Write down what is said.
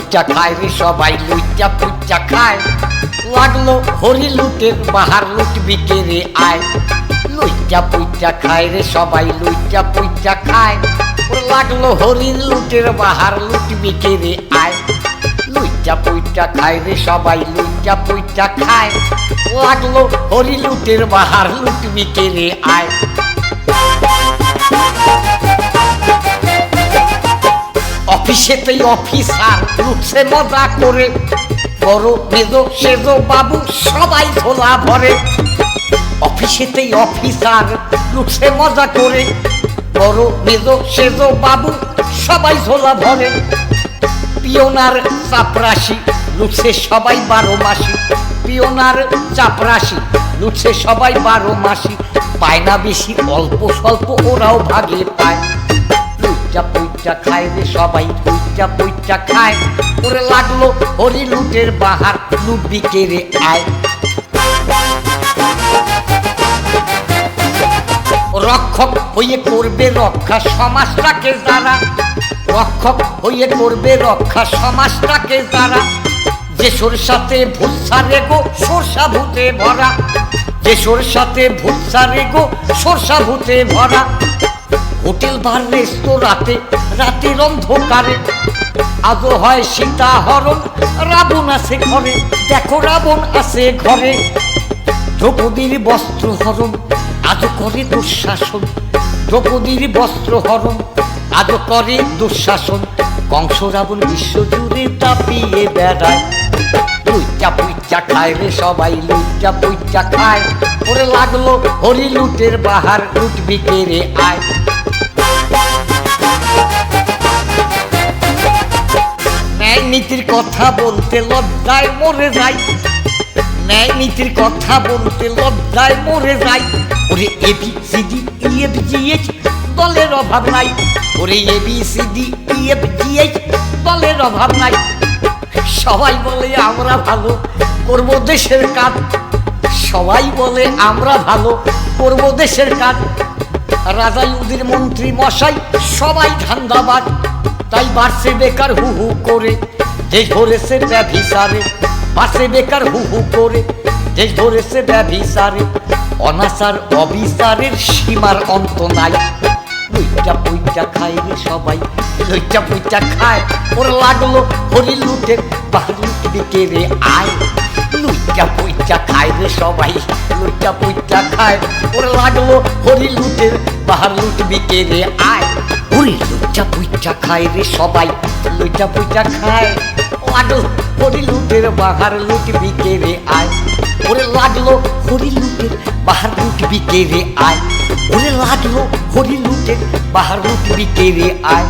পুইটা খায় রে সবাই লুইটা পুইটা খায়। লাগলো হরি লুটের বাহার লুটবি কে রে আয়। লুইটা পুইটা খায় রে সবাই লুইটা পুইটা খায়। লাগলো হরির লুটের বাহার লুটবি কে রে আয়। লুইটা পুইটা খায় রে সবাই লুইটা পুইটা খায়। লাগলো হরি লুটের বাহার লুটবি কে রে আয়। অফিসেতেই অফিসার লুটছে মজা করে। বড় মেজো সেজো বাবু সবাই ঝোলা ভরে। অফিসেতেই অফিসার লুটছে মজা করে। বড় মেজো সেজো বাবু সবাই ঝোলা ভরে। পিওনার চাপরাশি লুটছে সবাই 12 মাসি। পিওনার চাপরাশি লুটছে সবাই 12 মাসি। পায় না বেশি অল্প স্বল্প ওরাও ভাগে পায়। লুইটা পুইটা খায় রে সবাই লুইটা পুইটা খায়। ওরে লাগলো হরি লুটের বাহার লুটবি কে রে আয়। রক্ষক হয়ে করবে রক্ষা সমাজটাকে যারা। রক্ষক হয়ে করবে রক্ষা সমাজটাকে যারা। যে সরষাতে ভুৎসা রে গো সরষা ভূতে ভরা। যে সরষাতে ভুৎসা রে গো সরষা ভূতে ভরা। হোটেল বার রেস্তোরাঁতে রাতের অন্ধকারে আজও হয় সীতা হরণ। রাবণ আছে ঘরে, দেখো রাবণ আছে ঘরে। দ্রৌপদীর বস্ত্র হরণ আজও করে দুঃশাসন। দ্রৌপদীর বস্ত্র হরণ আজও করে দুঃশাসন। কংস রাবণ বিশ্বজুড়ে তাপিয়ে বেড়ায়। লুইটা পুইটা খায় রে সবাই লুইটা পুইটা খায়। ওরে লাগলো হরি লুটের বাহার লুটবি কে রে আয়। ন্যায় নীতির কথা বলতে লজ্জায় মরে যাই। ন্যায় নীতির কথা বলতে লজ্জায় মরে যাই। ওরে ABCD EFGH দলের অভাব নাই। ওরে ABCD EFGH দলের অভাব নাই। সবাই বলে আমরা ভালো করব দেশের কাজ। সবাই বলে আমরা ভালো করব দেশের কাজ। রাজা ইউদির মন্ত্রী মশাই সবাই ধান্দাবাজ। তাই বাড়ছে বেকার হু হু করে দেশ ভরেছে ব্যভিচারে। বাড়ছে বেকার হু হু করে দেশ ভরেছে ব্যভিচারে। অনাচার অবিচারের সীমার অন্ত নাই। লুইটা পুইটা খায় রে সবাই লুইটা পুইটা খায়। ওর লাগলো হরি লুটের বাহার লুটবি কে রে আয়। লুইটা পুইটা খায় রে সবাই লুইটা পুইটা খায়। ওর লাগলো হরি লুটের বাহার লুটবি কে রে আয়। ওরে লুইটা পুইটা খায় রে সবাই লুইটা পুইটা খায়। লাগলো হরি লুটের বাহার লুটবি কে রে আয়। ওরে লাগলো হরি লুটের বাহার লুটবি কে রে আয়। ওরে লাগলো হরি লুটের বাহার লুটবি কে রে আয়।